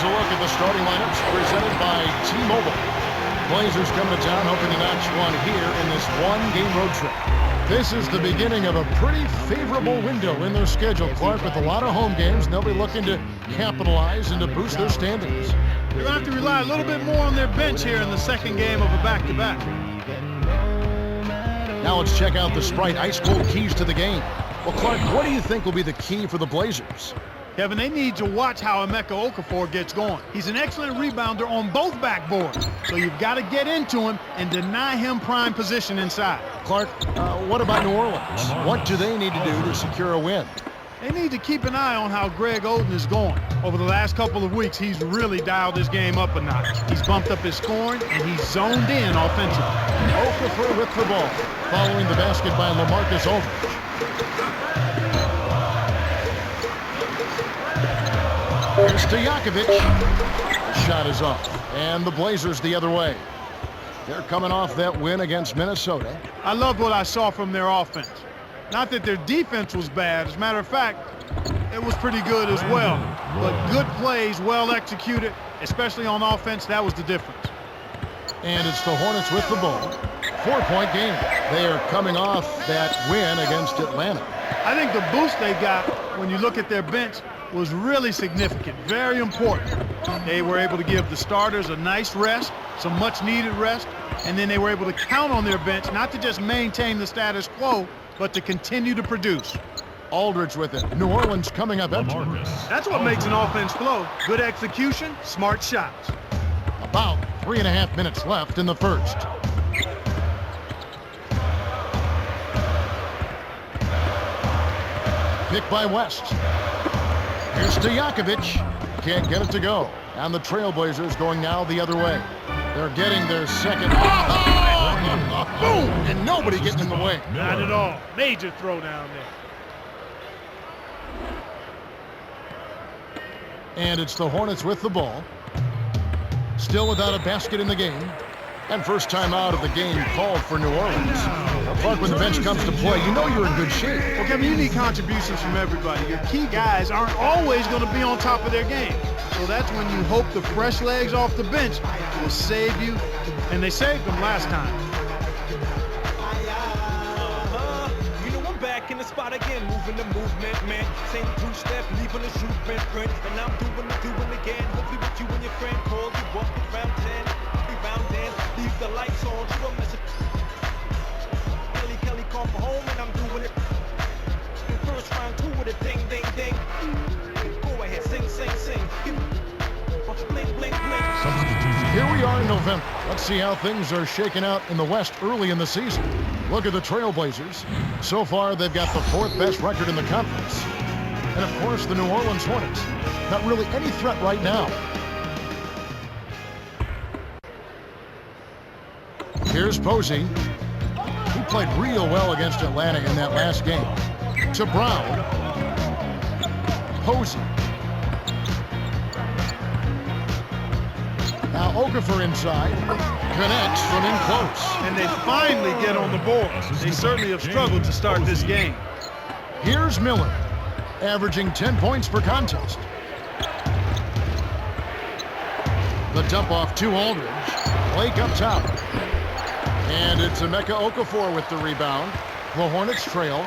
a look at the starting lineups presented by T-Mobile. Blazers coming to town hoping to notch one here in this one-game road trip. This is the beginning of a pretty favorable window in their schedule, Clark, with a lot of home games. They'll be looking to capitalize and to boost their standings. They're going to have to rely a little bit more on their bench here in the second game of a back-to-back. Now let's check out the Sprite ice-cold keys to the game. Well, Clark, what do you think will be the key for the Blazers? Kevin, they need to watch how Emeka Okafor gets going. He's an excellent rebounder on both backboards, so you've got to get into him and deny him prime position inside. Clark, what about New Orleans? What do they need to do to secure a win? They need to keep an eye on how Greg Oden is going. Over the last couple of weeks, he's really dialed his game up a notch. He's bumped up his scoring, and he's zoned in offensively. Okafor with the ball, following the basket by LaMarcus Aldridge. Here's Stojakovic. The shot is off, and the Blazers the other way. They're coming off that win against Minnesota. I loved what I saw from their offense. Not that their defense was bad. As a matter of fact, it was pretty good as well. But good plays, well executed, especially on offense, that was the difference. And it's the Hornets with the ball. 4-point game. They are coming off that win against Atlanta. I think the boost they got when you look at their bench was really significant, very important. They were able to give the starters a nice rest, some much-needed rest, and then they were able to count on their bench not to just maintain the status quo, but to continue to produce. Aldridge with it. New Orleans coming up empty. That's what makes an offense flow. Good execution, smart shots. About 3.5 minutes left in the first. Pick by West. Here's Stojakovic. Can't get it to go. And the Trailblazers going now the other way. They're getting their second. Boom! And nobody getting in the way. Not at all. Major throwdown there. And it's the Hornets with the ball. Still without a basket in the game. And first time out of the game called for New Orleans. Clark, when the bench comes to play, you know you're in good shape. Well, Kevin, you need contributions from everybody. Your key guys aren't always going to be on top of their game. So that's when you hope the fresh legs off the bench will save you. And they saved them last time. You know I'm back in the spot again, moving the movement, man. Same two-step, leaving the shoe print. And I'm doing it again. Hopefully with you and your friend, call you up around 10. Rebound then, leave the lights on. Show a message. Kelly call for home and I'm doing it. First round 2 with a ding, ding, ding. Go ahead, sing. Blink, blink, blink. Here we are in November. Let's see how things are shaking out in the West early in the season. Look at the Trailblazers. So far, they've got the 4th best record in the conference. And of course, the New Orleans Hornets. Not really any threat right now. Here's Posey. He played real well against Atlanta in that last game. To Brown. Posey. Now Okafor inside. Connects from in close. And they finally get on the board. They certainly have struggled to start this game. Here's Miller, averaging 10 points per contest. The dump off to Aldridge. Blake up top. And it's Emeka Okafor with the rebound. The Hornets trail.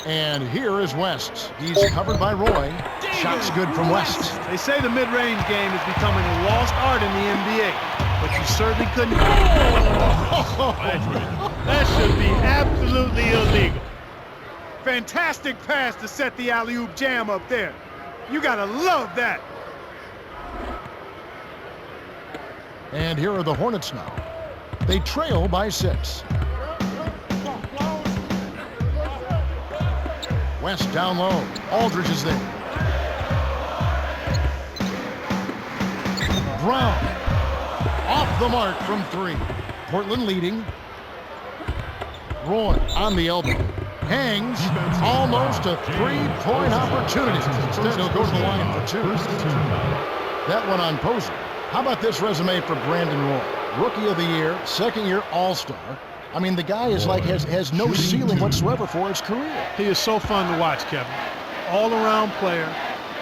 And here is West. He's covered by Roy. Shots good from West. They say the mid-range game is becoming a lost art in the NBA, but you certainly couldn't. That should be absolutely illegal. Fantastic pass to set the alley-oop jam up there. You gotta love that. And here are the Hornets now. They trail by 6. West down low. Aldridge is there. Brown. Off the mark from 3. Portland leading. Roy on the elbow. Hangs. Almost a 3-point opportunity. Instead, he'll go to the line for 2. That one on Posey. How about this resume for Brandon Roy? Rookie of the Year, second-year All-Star. I mean, the guy is like has no ceiling whatsoever for his career. He is so fun to watch, Kevin. All-around player,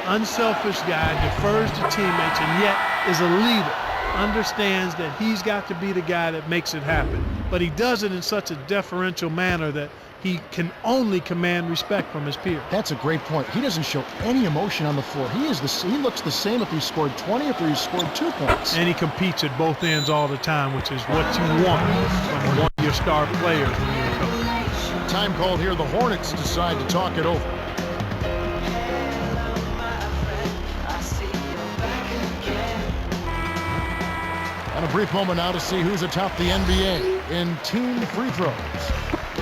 unselfish guy, defers to teammates, and yet is a leader. Understands that he's got to be the guy that makes it happen. But he does it in such a deferential manner that he can only command respect from his peers. That's a great point. He doesn't show any emotion on the floor. He looks the same if he scored 20 or if he scored 2 points. And he competes at both ends all the time, which is what you want from one of your star players when you're a coach. Time called here. The Hornets decide to talk it over. And a brief moment now to see who's atop the NBA in team free throws.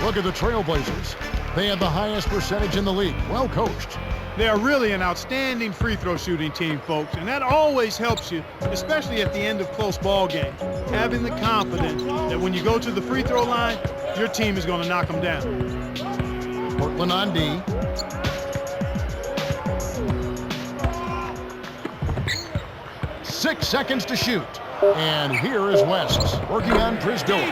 Look at the Trailblazers. They have the highest percentage in the league. Well coached. They are really an outstanding free throw shooting team, folks, and that always helps you, especially at the end of close ball games. Having the confidence that when you go to the free throw line, your team is going to knock them down. Portland on D. Six seconds to shoot. And here is West working on Prisdilla.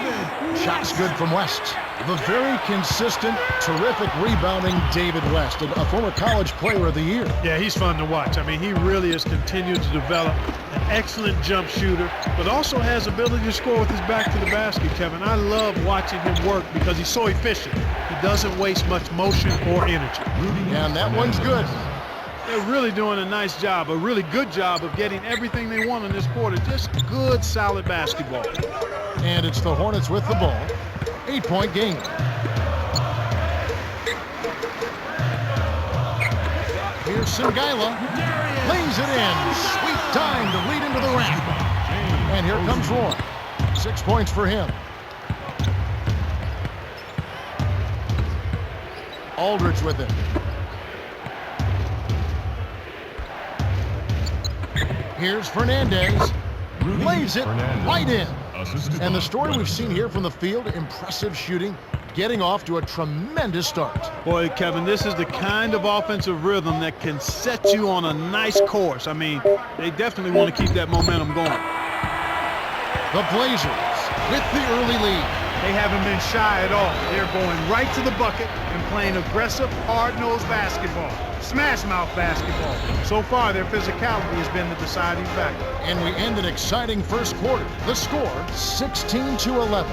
Shots good from West. The very consistent, terrific rebounding David West, a former college player of the year. Yeah, he's fun to watch. I mean, he really has continued to develop an excellent jump shooter, but also has ability to score with his back to the basket, Kevin. I love watching him work because he's so efficient. He doesn't waste much motion or energy. And that one's good. They're really doing a nice job, a really good job of getting everything they want in this quarter. Just good, solid basketball. And it's the Hornets with the ball. 8-point game. Here's Singaila. Lays it in. Sweet time to lead into the rack. And here comes Roy. 6 points for him. Aldridge with it. Here's Fernandez. Lays it right in. And the story we've seen here from the field, impressive shooting, getting off to a tremendous start. Boy, Kevin, this is the kind of offensive rhythm that can set you on a nice course. I mean, they definitely want to keep that momentum going. The Blazers with the early lead. They haven't been shy at all. They're going right to the bucket and playing aggressive, hard-nosed basketball. Smash-mouth basketball. So far, their physicality has been the deciding factor. And we end an exciting first quarter. The score, 16-11.